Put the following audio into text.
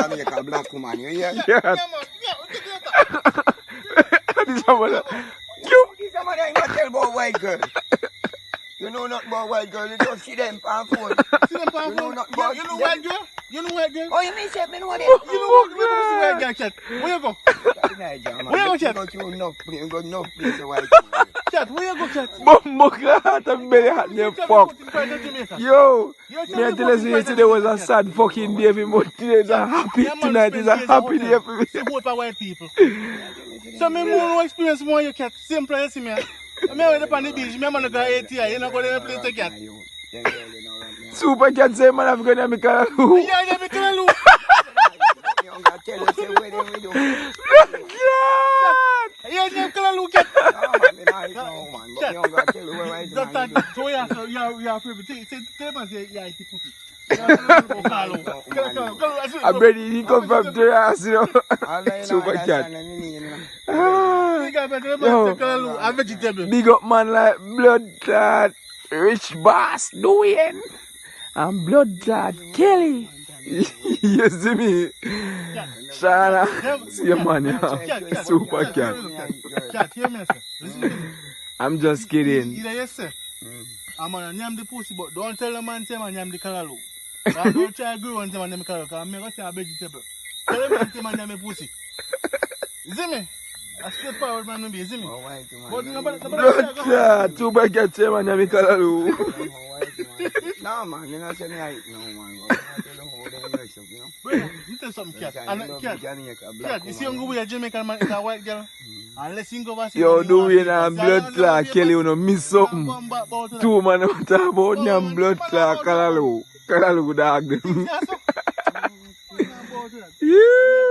Jamaica black woman, you hear? Yeah. This somebody. You. This somebody ain't gonna tell about white girl. You know nothing about white girl, you just see them on phone. See them on You know phone? nothing about You know them. white girl? You know white girl? Oh, you mean say me know them? You know white girl, chat. Where you go? Where you go, chat? You got enough place to white girl. Chat, where you go, chat? Bumbo clat and belly hot me fuck. Yo, me I tell you yesterday was a sad fucking day for me. Today is a happy, tonight is a happy day for me. Support for white people. So me more experience more you cat. Simple as you see me. I went up on the beach, me man go ATI, you know go to place to cat. Super cat say man I'm gonna make a loo. Yeah, yeah, me tell you. You don't tell us where they do. Yeah, you tell you cat. No man, me not know man. But you don't tell you where white man do. So you have to tell man say yeah, he put it. I'm ready to come from the ass, you know. Super cat. A vegetable. Big up man like blood clot, rich boss doing, and blood clot Kelly. You see me? Shana, see your man, yeah. Super cat. Cat, hear me, sir. Listen to me. I'm just kidding. Either yes, sir. I'm gonna name the pussy, but don't tell the man say man name the callaloo. Don't try to grow and say man name callaloo, because I'm gonna say a vegetable. Tell the man say man name pussy. You see me? A straightforward man will be, you see me? But nobody Blood clot, super cat say man name Kalaloo. No man, you not say me right no man. You tell something, cat. Cat, you see you go with a Jamaican man, it's a white girl. Unless you go over Yo, doing a blood clot Kelly, you know, miss something. Two man talk about them blood clot Kalaloo. Kalaloo dog them. Yeah.